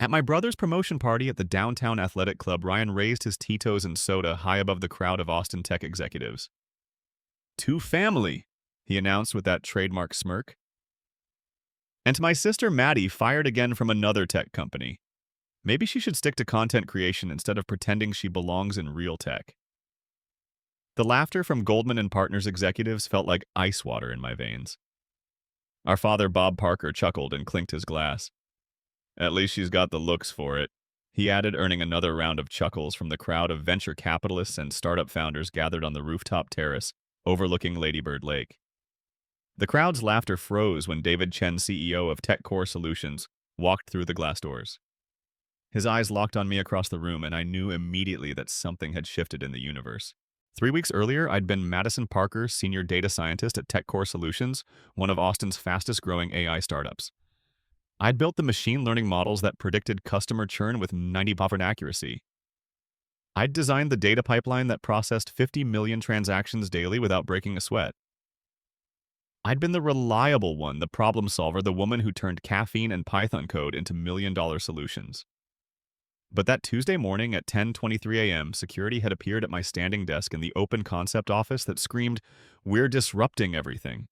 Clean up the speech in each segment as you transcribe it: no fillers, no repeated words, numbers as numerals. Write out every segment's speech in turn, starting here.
At my brother's promotion party at the downtown athletic club, Ryan raised his Tito's and soda high above the crowd of Austin tech executives. To family, he announced with that trademark smirk. And to my sister Maddie, fired again from another tech company. Maybe she should stick to content creation instead of pretending she belongs in real tech. The laughter from Goldman and Partners executives felt like ice water in my veins. Our father, Bob Parker, chuckled and clinked his glass. At least she's got the looks for it, he added, earning another round of chuckles from the crowd of venture capitalists and startup founders gathered on the rooftop terrace overlooking Ladybird Lake. The crowd's laughter froze when David Chen, CEO of TechCore Solutions, walked through the glass doors. His eyes locked on me across the room, and I knew immediately that something had shifted in the universe. 3 weeks earlier, I'd been Madison Parker, senior data scientist at TechCore Solutions, one of Austin's fastest-growing AI startups. I'd built the machine learning models that predicted customer churn with 90% accuracy. I'd designed the data pipeline that processed 50 million transactions daily without breaking a sweat. I'd been the reliable one, the problem solver, the woman who turned caffeine and Python code into million-dollar solutions. But that Tuesday morning at 10:23 a.m., security had appeared at my standing desk in the open concept office that screamed, "We're disrupting everything."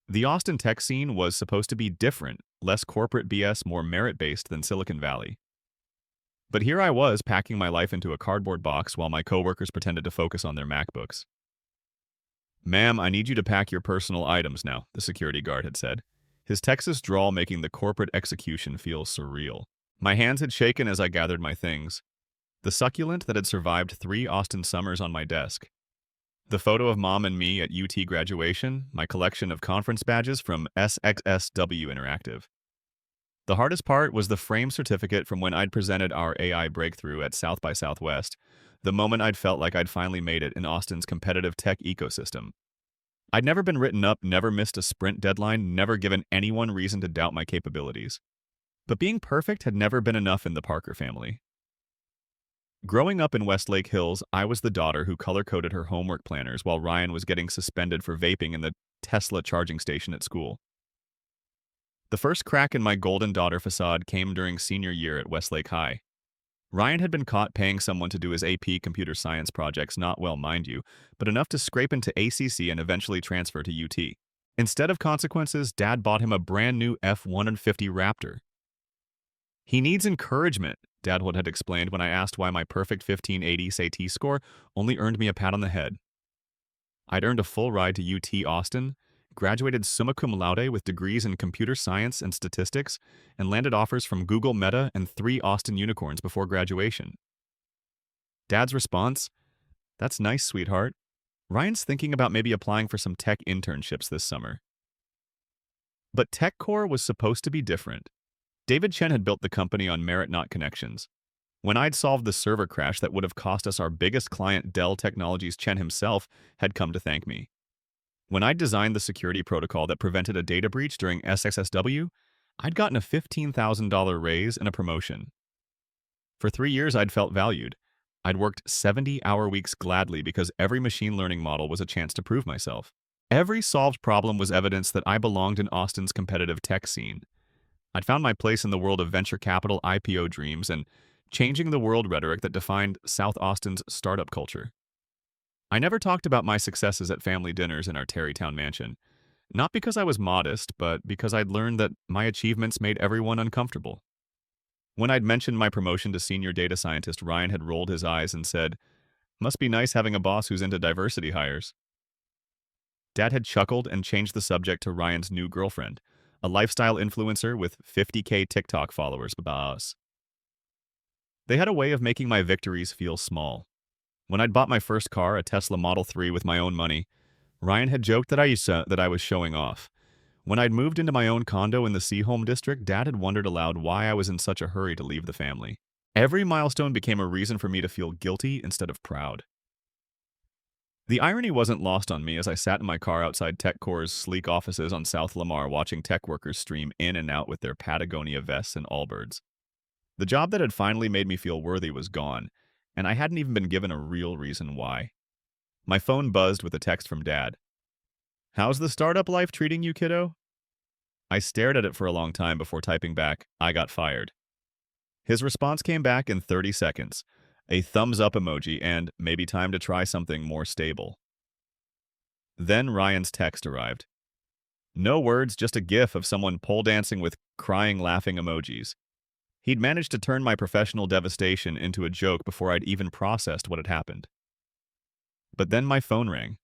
The Austin tech scene was supposed to be different, less corporate BS, more merit-based than Silicon Valley. But here I was, packing my life into a cardboard box while my coworkers pretended to focus on their MacBooks. "Ma'am, I need you to pack your personal items now," the security guard had said, his Texas drawl making the corporate execution feel surreal. My hands had shaken as I gathered my things. The succulent that had survived 3 Austin summers on my desk. The photo of Mom and me at UT graduation, my collection of conference badges from SXSW Interactive. The hardest part was the frame certificate from when I'd presented our AI breakthrough at South by Southwest, the moment I'd felt like I'd finally made it in Austin's competitive tech ecosystem. I'd never been written up, never missed a sprint deadline, never given anyone reason to doubt my capabilities. But being perfect had never been enough in the Parker family. Growing up in Westlake Hills, I was the daughter who color-coded her homework planners while Ryan was getting suspended for vaping in the Tesla charging station at school. The first crack in my golden daughter facade came during senior year at Westlake High. Ryan had been caught paying someone to do his AP computer science projects, not well, mind you, but enough to scrape into ACC and eventually transfer to UT. Instead of consequences, Dad bought him a brand new F-150 Raptor. "He needs encouragement," Dad would had explained when I asked why my perfect 1580 SAT score only earned me a pat on the head. I'd earned a full ride to UT Austin, graduated summa cum laude with degrees in computer science and statistics, and landed offers from Google, Meta, and 3 Austin unicorns before graduation. Dad's response? "That's nice, sweetheart. Ryan's thinking about maybe applying for some tech internships this summer." But TechCore was supposed to be different. David Chen had built the company on merit, not connections. When I'd solved the server crash that would have cost us our biggest client, Dell Technologies, Chen himself had come to thank me. When I'd designed the security protocol that prevented a data breach during SXSW, I'd gotten a $15,000 raise and a promotion. For 3 years, I'd felt valued. I'd worked 70-hour weeks gladly because every machine learning model was a chance to prove myself. Every solved problem was evidence that I belonged in Austin's competitive tech scene. I'd found my place in the world of venture capital IPO dreams and changing the world rhetoric that defined South Austin's startup culture. I never talked about my successes at family dinners in our Tarrytown mansion, not because I was modest, but because I'd learned that my achievements made everyone uncomfortable. When I'd mentioned my promotion to senior data scientist, Ryan had rolled his eyes and said, "Must be nice having a boss who's into diversity hires." Dad had chuckled and changed the subject to Ryan's new girlfriend, a lifestyle influencer with 50K TikTok followers. Boss. They had a way of making my victories feel small. When I'd bought my first car, a Tesla Model 3 with my own money, Ryan had joked that I was showing off. When I'd moved into my own condo in the Seaholm district, Dad had wondered aloud why I was in such a hurry to leave the family. Every milestone became a reason for me to feel guilty instead of proud. The irony wasn't lost on me as I sat in my car outside TechCore's sleek offices on South Lamar watching tech workers stream in and out with their Patagonia vests and Allbirds. The job that had finally made me feel worthy was gone, and I hadn't even been given a real reason why. My phone buzzed with a text from Dad. "How's the startup life treating you, kiddo?" I stared at it for a long time before typing back, "I got fired." His response came back in 30 seconds. A thumbs up emoji and maybe time to try something more stable. Then Ryan's text arrived. No words, just a gif of someone pole dancing with crying, laughing emojis. He'd managed to turn my professional devastation into a joke before I'd even processed what had happened. But then my phone rang.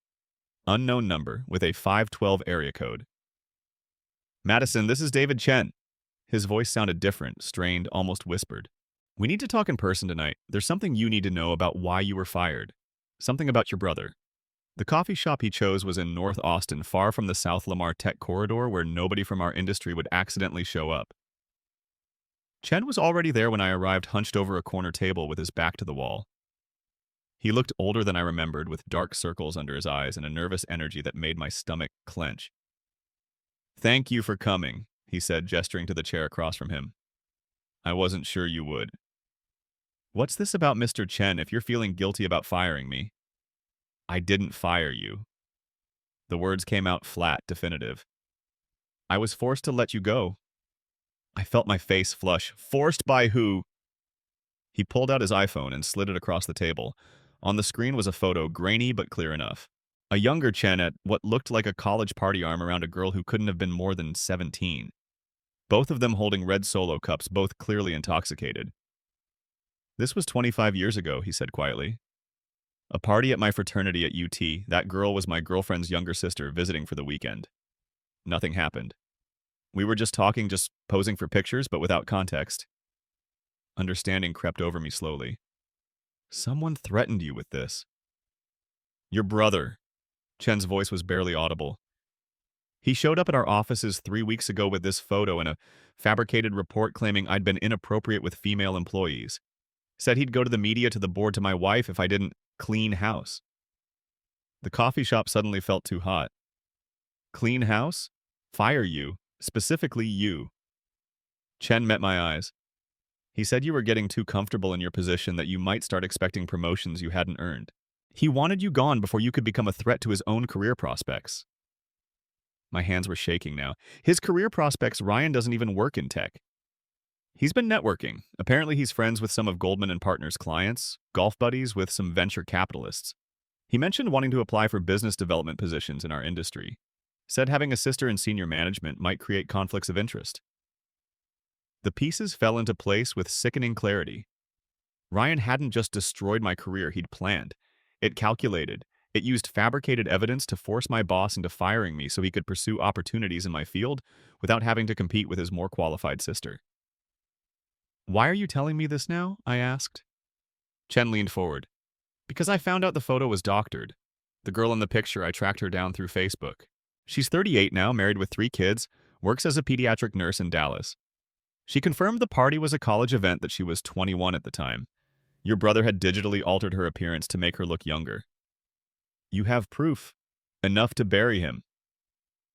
Unknown number with a 512 area code. Madison, this is David Chen. His voice sounded different, strained, almost whispered. We need to talk in person tonight. There's something you need to know about why you were fired. Something about your brother. The coffee shop he chose was in North Austin, far from the South Lamar Tech corridor where nobody from our industry would accidentally show up. Chen was already there when I arrived, hunched over a corner table with his back to the wall. He looked older than I remembered, with dark circles under his eyes and a nervous energy that made my stomach clench. Thank you for coming, he said, gesturing to the chair across from him. I wasn't sure you would. What's this about Mr. Chen if you're feeling guilty about firing me? I didn't fire you. The words came out flat, definitive. I was forced to let you go. I felt my face flush. Forced by who? He pulled out his iPhone and slid it across the table. On the screen was a photo, grainy but clear enough. A younger Chen at what looked like a college party arm around a girl who couldn't have been more than 17. Both of them holding red Solo cups, both clearly intoxicated. This was 25 years ago, he said quietly. A party at my fraternity at UT. That girl was my girlfriend's younger sister visiting for the weekend. Nothing happened. We were just talking, just posing for pictures, but without context. Understanding crept over me slowly. Someone threatened you with this. Your brother. Chen's voice was barely audible. He showed up at our offices 3 weeks ago with this photo and a fabricated report claiming I'd been inappropriate with female employees. Said he'd go to the media, to the board, to my wife if I didn't clean house. The coffee shop suddenly felt too hot. Clean house? Fire you. Specifically you. Chen met my eyes. He said you were getting too comfortable in your position, that you might start expecting promotions you hadn't earned. He wanted you gone before you could become a threat to his own career prospects. My hands were shaking now. His career prospects? Ryan doesn't even work in tech. He's been networking. Apparently he's friends with some of Goldman and Partners' clients, golf buddies with some venture capitalists. He mentioned wanting to apply for business development positions in our industry. Said having a sister in senior management might create conflicts of interest. The pieces fell into place with sickening clarity. Ryan hadn't just destroyed my career, he'd planned. It calculated. It used fabricated evidence to force my boss into firing me so he could pursue opportunities in my field without having to compete with his more qualified sister. Why are you telling me this now? I asked. Chen leaned forward. Because I found out the photo was doctored. The girl in the picture, I tracked her down through Facebook. She's 38 now, married with 3 kids, works as a pediatric nurse in Dallas. She confirmed the party was a college event, that she was 21 at the time. Your brother had digitally altered her appearance to make her look younger. You have proof. Enough to bury him.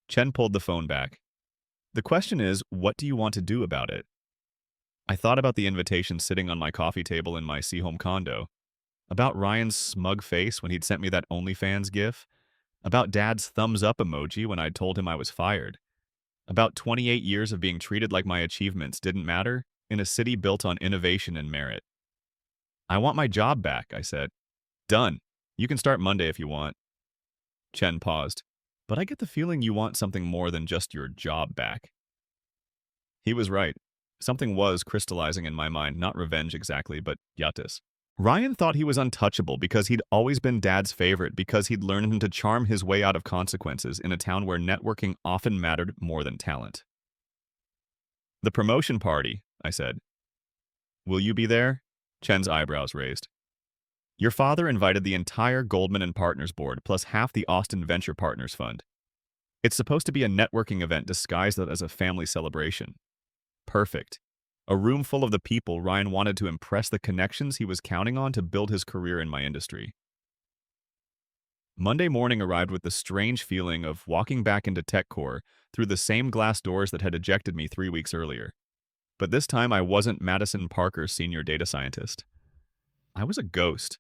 Chen pulled the phone back. The question is, what do you want to do about it? I thought about the invitation sitting on my coffee table in my Seahome condo, about Ryan's smug face when he'd sent me that OnlyFans gif, about Dad's thumbs up emoji when I'd told him I was fired, about 28 years of being treated like my achievements didn't matter in a city built on innovation and merit. I want my job back, I said. Done. You can start Monday if you want. Chen paused. But I get the feeling you want something more than just your job back. He was right. Something was crystallizing in my mind, not revenge exactly, but yatis. Ryan thought he was untouchable because he'd always been Dad's favorite, because he'd learned to charm his way out of consequences in a town where networking often mattered more than talent. The promotion party, I said. Will you be there? Chen's eyebrows raised. Your father invited the entire Goldman and Partners board, plus half the Austin Venture Partners Fund. It's supposed to be a networking event disguised as a family celebration. Perfect. A room full of the people Ryan wanted to impress, the connections he was counting on to build his career in my industry. Monday morning arrived with the strange feeling of walking back into TechCore through the same glass doors that had ejected me 3 weeks earlier. But this time I wasn't Madison Parker's senior data scientist. I was a ghost.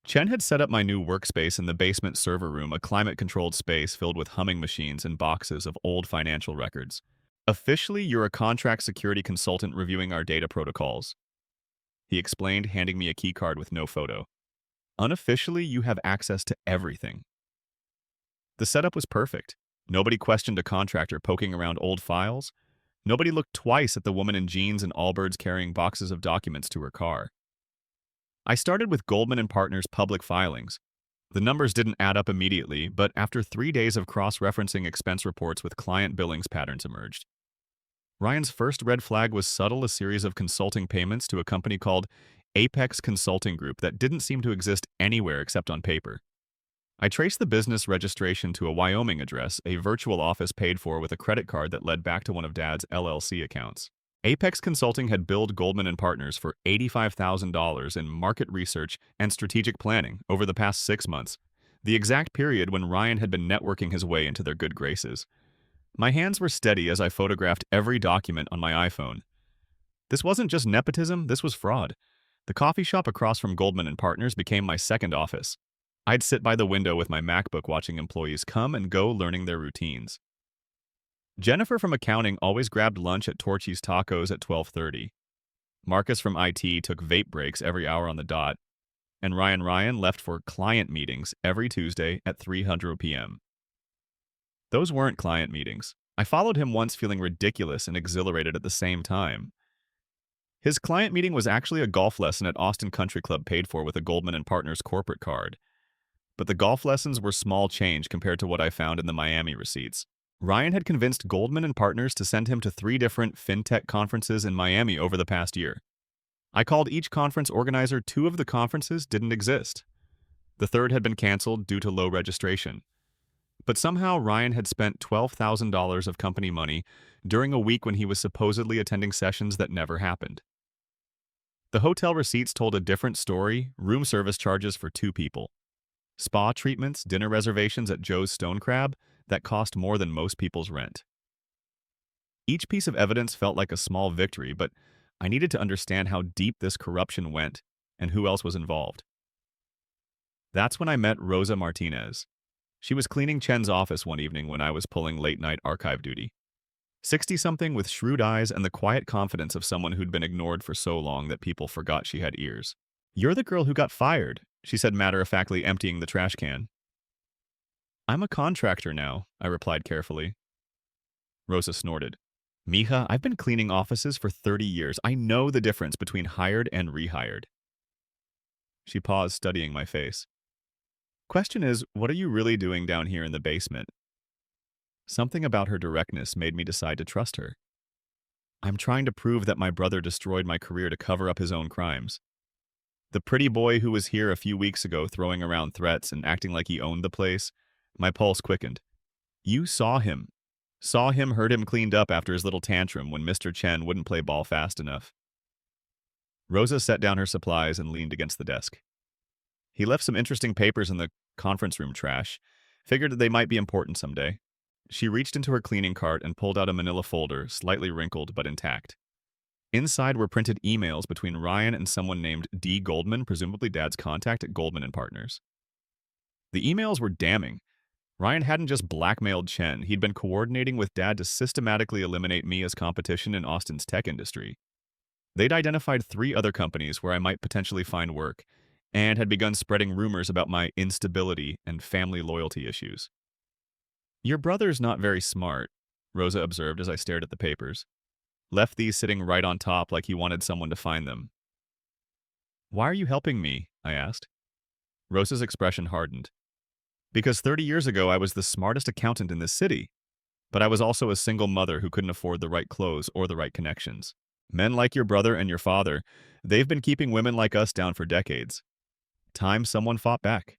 Chen had set up my new workspace in the basement server room, a climate-controlled space filled with humming machines and boxes of old financial records. Officially, you're a contract security consultant reviewing our data protocols, he explained, handing me a keycard with no photo. Unofficially, you have access to everything. The setup was perfect. Nobody questioned a contractor poking around old files. Nobody looked twice at the woman in jeans and Allbirds carrying boxes of documents to her car. I started with Goldman and Partners' public filings. The numbers didn't add up immediately, but after 3 days of cross-referencing expense reports with client billings patterns emerged. Ryan's first red flag was subtle, a series of consulting payments to a company called Apex Consulting Group that didn't seem to exist anywhere except on paper. I traced the business registration to a Wyoming address, a virtual office paid for with a credit card that led back to one of Dad's LLC accounts. Apex Consulting had billed Goldman and Partners for $85,000 in market research and strategic planning over the past 6 months, the exact period when Ryan had been networking his way into their good graces. My hands were steady as I photographed every document on my iPhone. This wasn't just nepotism, this was fraud. The coffee shop across from Goldman and Partners became my second office. I'd sit by the window with my MacBook watching employees come and go, learning their routines. Jennifer from accounting always grabbed lunch at Torchy's Tacos at 12:30. Marcus from IT took vape breaks every hour on the dot, and Ryan left for client meetings every Tuesday at 3:00 p.m. Those weren't client meetings. I followed him once feeling ridiculous and exhilarated at the same time. His client meeting was actually a golf lesson at Austin Country Club paid for with a Goldman and Partners corporate card. But the golf lessons were small change compared to what I found in the Miami receipts. Ryan had convinced Goldman and Partners to send him to 3 different fintech conferences in Miami over the past year. I called each conference organizer. 2 of the conferences didn't exist. The third had been canceled due to low registration. But somehow Ryan had spent $12,000 of company money during a week when he was supposedly attending sessions that never happened. The hotel receipts told a different story: room service charges for 2 people. Spa treatments, dinner reservations at Joe's Stone Crab that cost more than most people's rent. Each piece of evidence felt like a small victory, but I needed to understand how deep this corruption went and who else was involved. That's when I met Rosa Martinez. She was cleaning Chen's office one evening when I was pulling late-night archive duty. 60-something with shrewd eyes and the quiet confidence of someone who'd been ignored for so long that people forgot she had ears. "You're the girl who got fired," she said matter-of-factly, emptying the trash can. "I'm a contractor now," I replied carefully. Rosa snorted. "Mija, I've been cleaning offices for 30 years. I know the difference between hired and rehired." She paused, studying my face. "Question is, what are you really doing down here in the basement?" Something about her directness made me decide to trust her. "I'm trying to prove that my brother destroyed my career to cover up his own crimes. The pretty boy who was here a few weeks ago throwing around threats and acting like he owned the place," my pulse quickened. "You saw him. Heard him cleaned up after his little tantrum when Mr. Chen wouldn't play ball fast enough." Rosa set down her supplies and leaned against the desk. "He left some interesting papers in the conference room trash. Figured that they might be important someday." She reached into her cleaning cart and pulled out a manila folder, slightly wrinkled but intact. Inside were printed emails between Ryan and someone named D. Goldman, presumably Dad's contact at Goldman and Partners. The emails were damning. Ryan hadn't just blackmailed Chen, he'd been coordinating with Dad to systematically eliminate me as competition in Austin's tech industry. They'd identified 3 other companies where I might potentially find work, and had begun spreading rumors about my instability and family loyalty issues. "Your brother's not very smart," Rosa observed as I stared at the papers. "Left these sitting right on top like he wanted someone to find them." "Why are you helping me?" I asked. Rosa's expression hardened. "Because 30 years ago I was the smartest accountant in this city, but I was also a single mother who couldn't afford the right clothes or the right connections. Men like your brother and your father, they've been keeping women like us down for decades. Time someone fought back."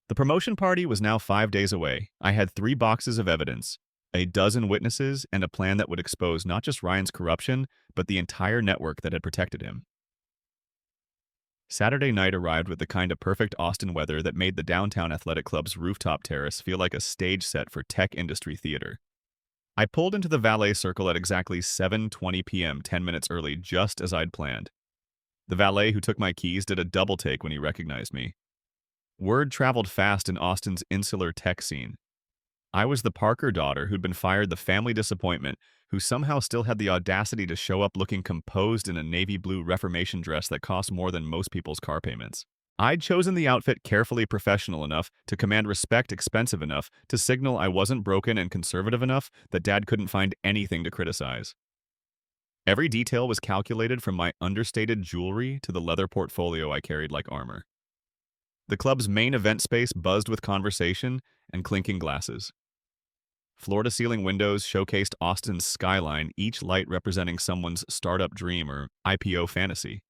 The promotion party was now 5 days away. I had 3 boxes of evidence, a dozen witnesses, and a plan that would expose not just Ryan's corruption, but the entire network that had protected him. Saturday night arrived with the kind of perfect Austin weather that made the downtown athletic club's rooftop terrace feel like a stage set for tech industry theater. I pulled into the valet circle at exactly 7:20 p.m., 10 minutes early, just as I'd planned. The valet who took my keys did a double take when he recognized me. Word traveled fast in Austin's insular tech scene. I was the Parker daughter who'd been fired, the family disappointment, who somehow still had the audacity to show up looking composed in a navy blue Reformation dress that cost more than most people's car payments. I'd chosen the outfit carefully professional enough to command respect, expensive enough to signal I wasn't broken, and conservative enough that Dad couldn't find anything to criticize. Every detail was calculated, from my understated jewelry to the leather portfolio I carried like armor. The club's main event space buzzed with conversation and clinking glasses. Floor-to-ceiling windows showcased Austin's skyline, each light representing someone's startup dream or IPO fantasy.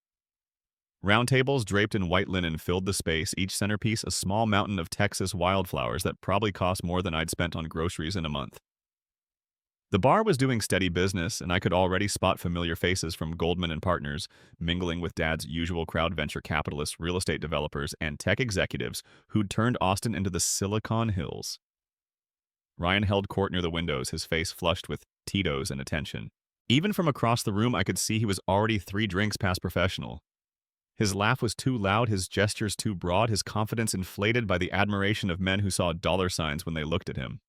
Round tables draped in white linen filled the space, each centerpiece a small mountain of Texas wildflowers that probably cost more than I'd spent on groceries in a month. The bar was doing steady business, and I could already spot familiar faces from Goldman and Partners, mingling with Dad's usual crowd: venture capitalists, real estate developers, and tech executives who'd turned Austin into the Silicon Hills. Ryan held court near the windows, his face flushed with Tito's and attention. Even from across the room, I could see he was already 3 drinks past professional. His laugh was too loud, his gestures too broad, his confidence inflated by the admiration of men who saw dollar signs when they looked at him.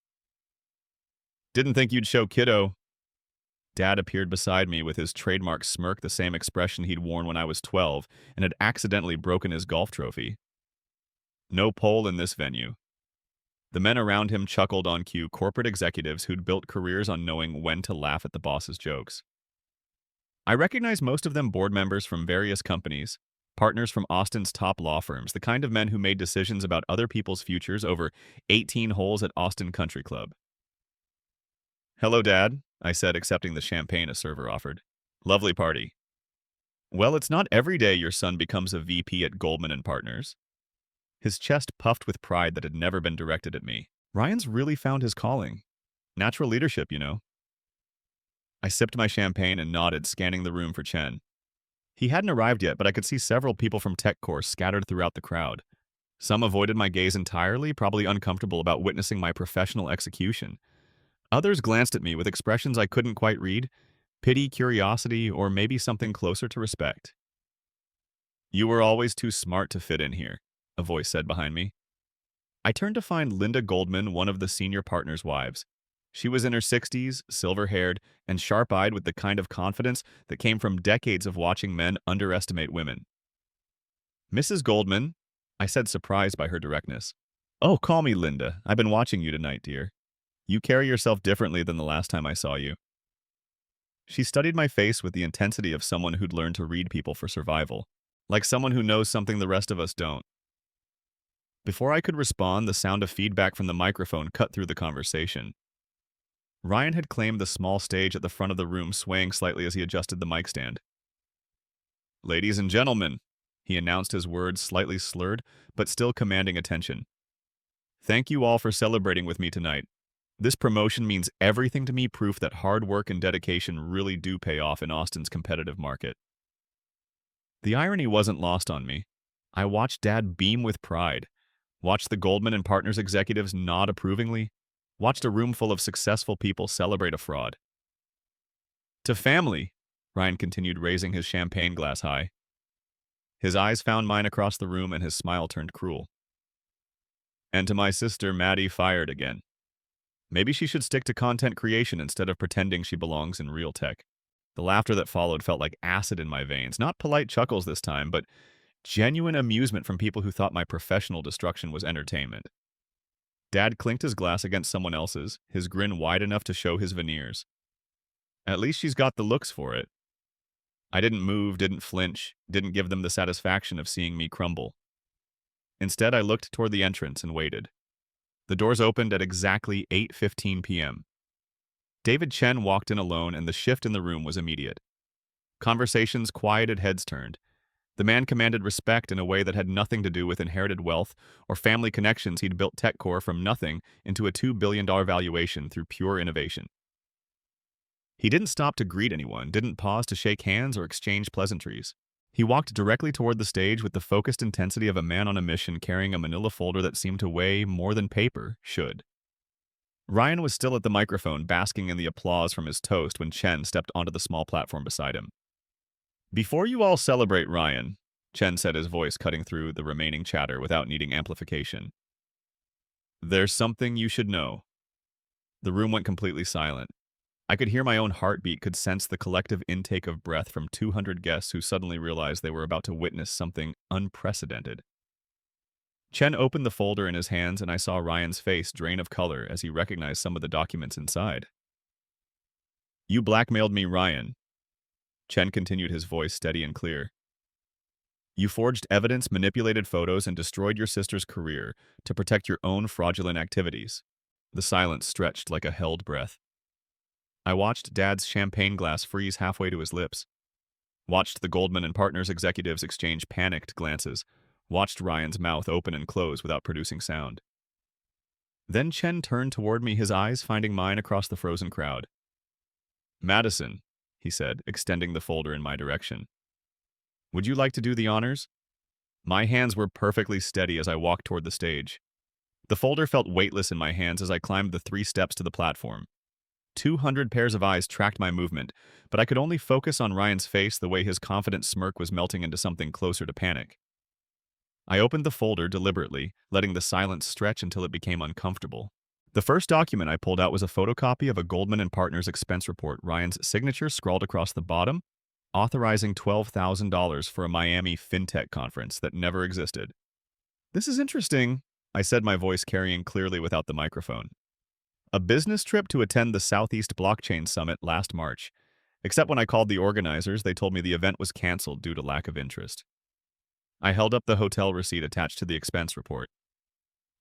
"Didn't think you'd show, kiddo." Dad appeared beside me with his trademark smirk, the same expression he'd worn when I was 12 and had accidentally broken his golf trophy. No pole in this venue. The men around him chuckled on cue, corporate executives who'd built careers on knowing when to laugh at the boss's jokes. I recognized most of them board members from various companies, partners from Austin's top law firms, the kind of men who made decisions about other people's futures over 18 holes at Austin Country Club. "Hello, Dad," I said, accepting the champagne a server offered. "Lovely party." "Well, it's not every day your son becomes a VP at Goldman and Partners." His chest puffed with pride that had never been directed at me. Ryan's really found his calling. Natural leadership, you know. I sipped my champagne and nodded, scanning the room for Chen. He hadn't arrived yet, but I could see several people from TechCore scattered throughout the crowd. Some avoided my gaze entirely, probably uncomfortable about witnessing my professional execution. Others glanced at me with expressions I couldn't quite read: pity, curiosity, or maybe something closer to respect. "You were always too smart to fit in here," a voice said behind me. I turned to find Linda Goldman, one of the senior partner's wives. She was in her 60s, silver-haired, and sharp-eyed with the kind of confidence that came from decades of watching men underestimate women. "Mrs. Goldman," I said, surprised by her directness. "Oh, call me Linda. I've been watching you tonight, dear. You carry yourself differently than the last time I saw you." She studied my face with the intensity of someone who'd learned to read people for survival, like someone who knows something the rest of us don't. Before I could respond, the sound of feedback from the microphone cut through the conversation. Ryan had claimed the small stage at the front of the room, swaying slightly as he adjusted the mic stand. "Ladies and gentlemen," he announced, his words slightly slurred, but still commanding attention. "Thank you all for celebrating with me tonight. This promotion means everything to me, proof that hard work and dedication really do pay off in Austin's competitive market." The irony wasn't lost on me. I watched Dad beam with pride, watched the Goldman and Partners executives nod approvingly, watched a room full of successful people celebrate a fraud. "To family," Ryan continued, raising his champagne glass high. His eyes found mine across the room, and his smile turned cruel. "And to my sister, Maddie, fired again. Maybe she should stick to content creation instead of pretending she belongs in real tech." The laughter that followed felt like acid in my veins, not polite chuckles this time, but genuine amusement from people who thought my professional destruction was entertainment. Dad clinked his glass against someone else's, his grin wide enough to show his veneers. "At least she's got the looks for it." I didn't move, didn't flinch, didn't give them the satisfaction of seeing me crumble. Instead, I looked toward the entrance and waited. The doors opened at exactly 8:15 p.m. David Chen walked in alone, and the shift in the room was immediate. Conversations quieted, heads turned. The man commanded respect in a way that had nothing to do with inherited wealth or family connections. He'd built TechCore from nothing into a $2 billion valuation through pure innovation. He didn't stop to greet anyone, didn't pause to shake hands or exchange pleasantries. He walked directly toward the stage with the focused intensity of a man on a mission, carrying a manila folder that seemed to weigh more than paper should. Ryan was still at the microphone, basking in the applause from his toast when Chen stepped onto the small platform beside him. "Before you all celebrate Ryan," Chen said, his voice cutting through the remaining chatter without needing amplification, "there's something you should know." The room went completely silent. I could hear my own heartbeat, could sense the collective intake of breath from 200 guests who suddenly realized they were about to witness something unprecedented. Chen opened the folder in his hands, and I saw Ryan's face drain of color as he recognized some of the documents inside. "You blackmailed me, Ryan." Chen continued, his voice steady and clear. "You forged evidence, manipulated photos, and destroyed your sister's career to protect your own fraudulent activities." The silence stretched like a held breath. I watched Dad's champagne glass freeze halfway to his lips, watched the Goldman and Partners executives exchange panicked glances, watched Ryan's mouth open and close without producing sound. Then Chen turned toward me, his eyes finding mine across the frozen crowd. "Madison," he said, extending the folder in my direction. "Would you like to do the honors?" My hands were perfectly steady as I walked toward the stage. The folder felt weightless in my hands as I climbed the 3 steps to the platform. 200 pairs of eyes tracked my movement, but I could only focus on Ryan's face, the way his confident smirk was melting into something closer to panic. I opened the folder deliberately, letting the silence stretch until it became uncomfortable. The first document I pulled out was a photocopy of a Goldman and Partners expense report, Ryan's signature scrawled across the bottom, authorizing $12,000 for a Miami fintech conference that never existed. "This is interesting," I said, my voice carrying clearly without the microphone. "A business trip to attend the Southeast Blockchain Summit last March. Except when I called the organizers, they told me the event was canceled due to lack of interest." I held up the hotel receipt attached to the expense report.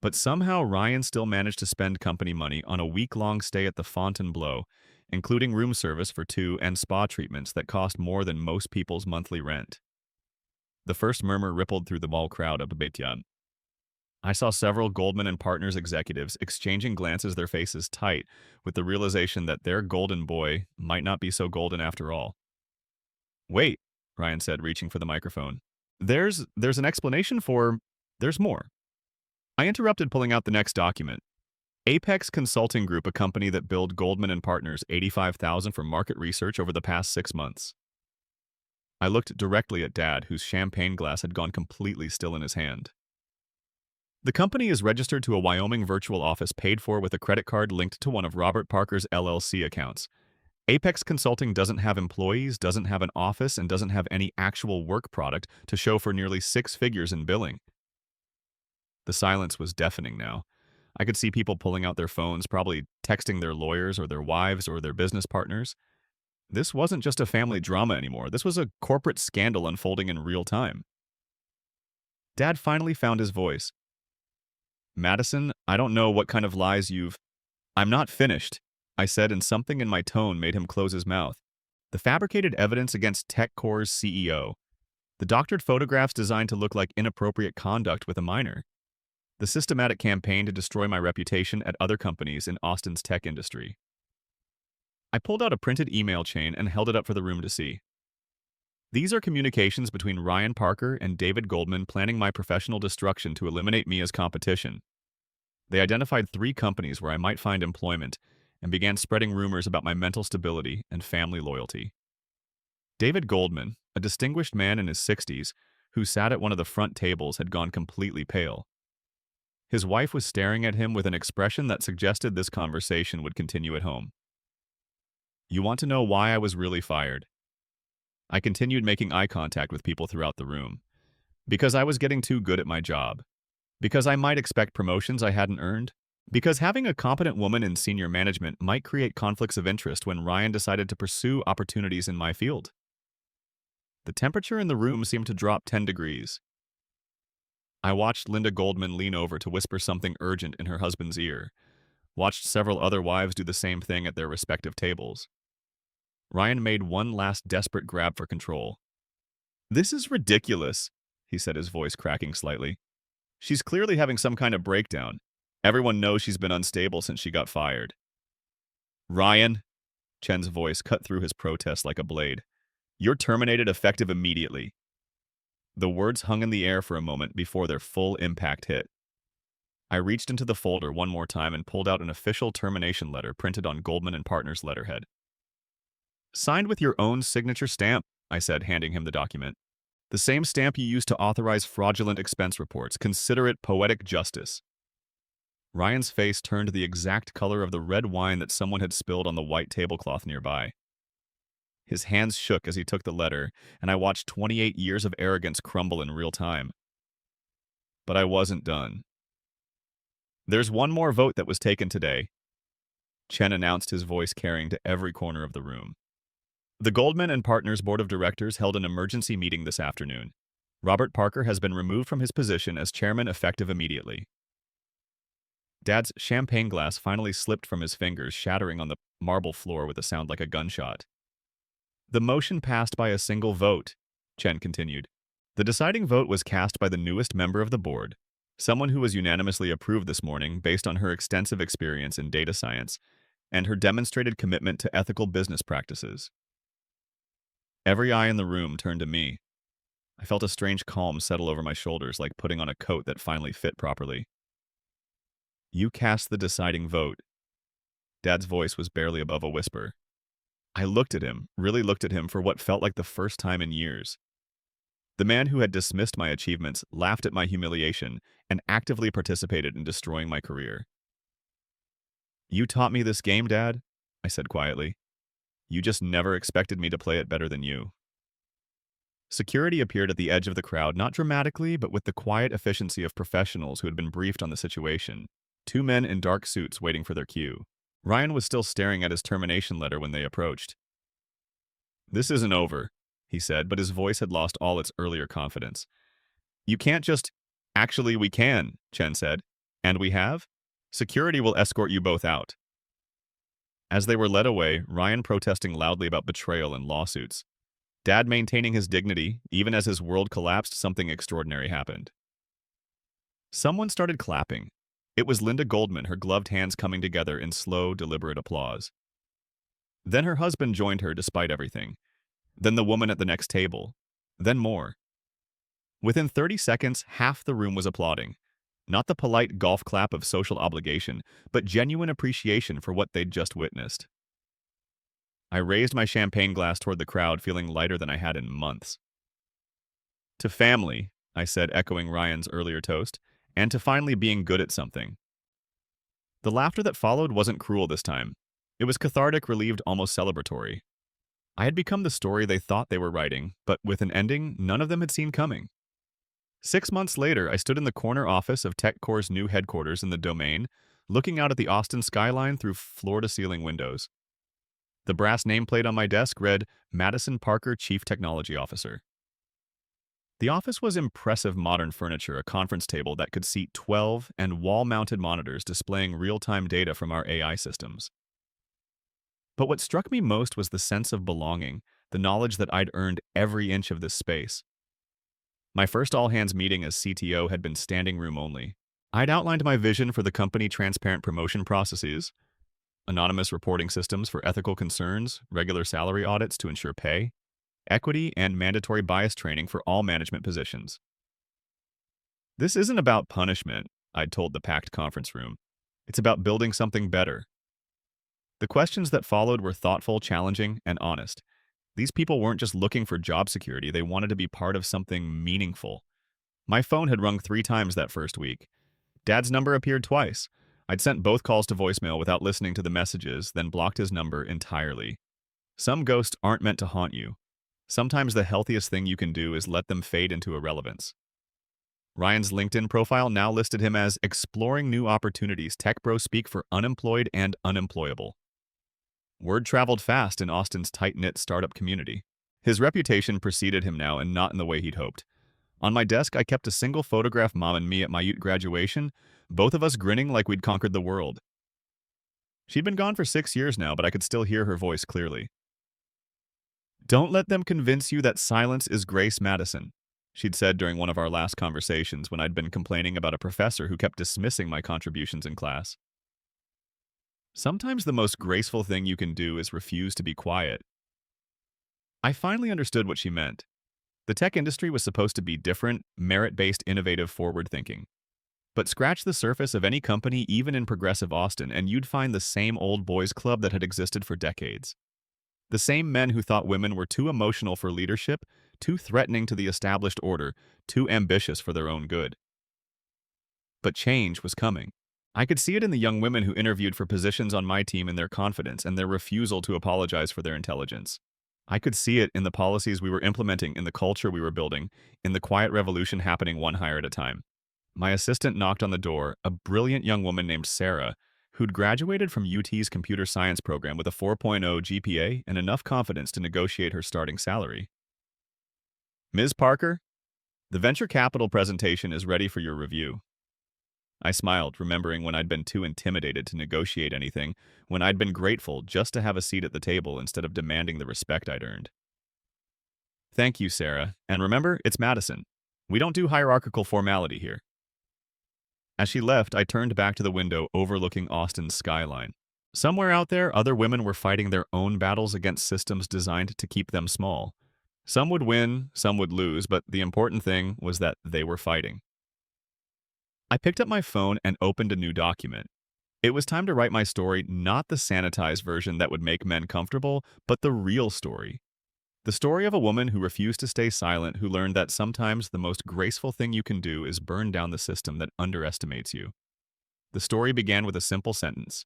But somehow Ryan still managed to spend company money on a week-long stay at the Fontainebleau, including room service for 2 and spa treatments that cost more than most people's monthly rent. The first murmur rippled through the mall crowd of Betian. I saw several Goldman and Partners executives exchanging glances, their faces tight, with the realization that their golden boy might not be so golden after all. "Wait," Ryan said, reaching for the microphone. There's an explanation for... There's more." I interrupted, pulling out the next document. Apex Consulting Group, a company that billed Goldman and Partners $85,000 for market research over the past 6 months. I looked directly at Dad, whose champagne glass had gone completely still in his hand. "The company is registered to a Wyoming virtual office paid for with a credit card linked to one of Robert Parker's LLC accounts. Apex Consulting doesn't have employees, doesn't have an office, and doesn't have any actual work product to show for nearly 6 figures in billing." The silence was deafening now. I could see people pulling out their phones, probably texting their lawyers or their wives or their business partners. This wasn't just a family drama anymore. This was a corporate scandal unfolding in real time. Dad finally found his voice. "Madison, I don't know what kind of lies you've..." "I'm not finished," I said, and something in my tone made him close his mouth. "The fabricated evidence against TechCore's CEO. The doctored photographs designed to look like inappropriate conduct with a minor. The systematic campaign to destroy my reputation at other companies in Austin's tech industry." I pulled out a printed email chain and held it up for the room to see. "These are communications between Ryan Parker and David Goldman planning my professional destruction to eliminate me as competition. They identified 3 companies where I might find employment and began spreading rumors about my mental stability and family loyalty." David Goldman, a distinguished man in his 60s, who sat at one of the front tables, had gone completely pale. His wife was staring at him with an expression that suggested this conversation would continue at home. "You want to know why I was really fired?" I continued, making eye contact with people throughout the room. "Because I was getting too good at my job. Because I might expect promotions I hadn't earned. Because having a competent woman in senior management might create conflicts of interest when Ryan decided to pursue opportunities in my field." The temperature in the room seemed to drop 10 degrees. I watched Linda Goldman lean over to whisper something urgent in her husband's ear. Watched several other wives do the same thing at their respective tables. Ryan made one last desperate grab for control. "This is ridiculous," he said, his voice cracking slightly. "She's clearly having some kind of breakdown. Everyone knows she's been unstable since she got fired." "Ryan," Chen's voice cut through his protest like a blade, "you're terminated effective immediately." The words hung in the air for a moment before their full impact hit. I reached into the folder one more time and pulled out an official termination letter printed on Goldman and Partners letterhead. "Signed with your own signature stamp," I said, handing him the document. "The same stamp you used to authorize fraudulent expense reports. Consider it poetic justice." Ryan's face turned the exact color of the red wine that someone had spilled on the white tablecloth nearby. His hands shook as he took the letter, and I watched 28 years of arrogance crumble in real time. But I wasn't done. "There's one more vote that was taken today," Chen announced, his voice carrying to every corner of the room. "The Goldman and Partners Board of Directors held an emergency meeting this afternoon. Robert Parker has been removed from his position as chairman effective immediately." Dad's champagne glass finally slipped from his fingers, shattering on the marble floor with a sound like a gunshot. "The motion passed by a single vote," Chen continued. "The deciding vote was cast by the newest member of the board, someone who was unanimously approved this morning based on her extensive experience in data science and her demonstrated commitment to ethical business practices." Every eye in the room turned to me. I felt a strange calm settle over my shoulders, like putting on a coat that finally fit properly. "You cast the deciding vote." Dad's voice was barely above a whisper. I looked at him, really looked at him for what felt like the first time in years. The man who had dismissed my achievements, laughed at my humiliation, and actively participated in destroying my career. "You taught me this game, Dad," I said quietly. "You just never expected me to play it better than you." Security appeared at the edge of the crowd, not dramatically, but with the quiet efficiency of professionals who had been briefed on the situation. Two men in dark suits waiting for their cue. Ryan was still staring at his termination letter when they approached. "This isn't over," he said, but his voice had lost all its earlier confidence. "You can't just—" "Actually, we can," Chen said. "And we have? Security will escort you both out." As they were led away, Ryan protesting loudly about betrayal and lawsuits. Dad maintaining his dignity, even as his world collapsed, something extraordinary happened. Someone started clapping. It was Linda Goldman, her gloved hands coming together in slow, deliberate applause. Then her husband joined her despite everything. Then the woman at the next table. Then more. Within 30 seconds, half the room was applauding. Not the polite golf clap of social obligation, but genuine appreciation for what they'd just witnessed. I raised my champagne glass toward the crowd, feeling lighter than I had in months. "To family," I said, echoing Ryan's earlier toast, "and to finally being good at something." The laughter that followed wasn't cruel this time. It was cathartic, relieved, almost celebratory. I had become the story they thought they were writing, but with an ending none of them had seen coming. 6 months later, I stood in the corner office of TechCore's new headquarters in the Domain, looking out at the Austin skyline through floor-to-ceiling windows. The brass nameplate on my desk read, "Madison Parker, Chief Technology Officer." The office was impressive modern furniture, a conference table that could seat 12, and wall-mounted monitors displaying real-time data from our AI systems. But what struck me most was the sense of belonging, the knowledge that I'd earned every inch of this space. My first all-hands meeting as CTO had been standing room only. I'd outlined my vision for the company: transparent promotion processes, anonymous reporting systems for ethical concerns, regular salary audits to ensure pay, equity, and mandatory bias training for all management positions. "This isn't about punishment," I'd told the packed conference room. "It's about building something better." The questions that followed were thoughtful, challenging, and honest. These people weren't just looking for job security, they wanted to be part of something meaningful. My phone had rung 3 times that first week. Dad's number appeared twice. I'd sent both calls to voicemail without listening to the messages, then blocked his number entirely. Some ghosts aren't meant to haunt you. Sometimes the healthiest thing you can do is let them fade into irrelevance. Ryan's LinkedIn profile now listed him as exploring new opportunities, tech bro speak for unemployed and unemployable. Word traveled fast in Austin's tight-knit startup community. His reputation preceded him now, and not in the way he'd hoped. On my desk, I kept a single photograph, Mom and me at my Ute graduation, both of us grinning like we'd conquered the world. She'd been gone for 6 years now, but I could still hear her voice clearly. "Don't let them convince you that silence is Grace Madison," she'd said during one of our last conversations when I'd been complaining about a professor who kept dismissing my contributions in class. Sometimes the most graceful thing you can do is refuse to be quiet. I finally understood what she meant. The tech industry was supposed to be different, merit-based, innovative, forward-thinking. But scratch the surface of any company, even in progressive Austin, and you'd find the same old boys club that had existed for decades. The same men who thought women were too emotional for leadership, too threatening to the established order, too ambitious for their own good. But change was coming. I could see it in the young women who interviewed for positions on my team in their confidence and their refusal to apologize for their intelligence. I could see it in the policies we were implementing, in the culture we were building, in the quiet revolution happening one hire at a time. My assistant knocked on the door, a brilliant young woman named Sarah, who'd graduated from UT's computer science program with a 4.0 GPA and enough confidence to negotiate her starting salary. Ms. Parker, the venture capital presentation is ready for your review. I smiled, remembering when I'd been too intimidated to negotiate anything, when I'd been grateful just to have a seat at the table instead of demanding the respect I'd earned. Thank you, Sarah. And remember, it's Madison. We don't do hierarchical formality here. As she left, I turned back to the window overlooking Austin's skyline. Somewhere out there, other women were fighting their own battles against systems designed to keep them small. Some would win, some would lose, but the important thing was that they were fighting. I picked up my phone and opened a new document. It was time to write my story, not the sanitized version that would make men comfortable, but the real story. The story of a woman who refused to stay silent, who learned that sometimes the most graceful thing you can do is burn down the system that underestimates you. The story began with a simple sentence.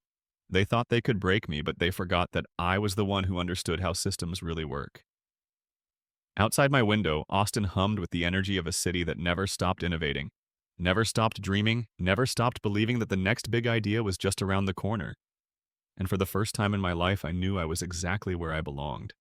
They thought they could break me, but they forgot that I was the one who understood how systems really work. Outside my window, Austin hummed with the energy of a city that never stopped innovating, never stopped dreaming, never stopped believing that the next big idea was just around the corner. And for the first time in my life, I knew I was exactly where I belonged.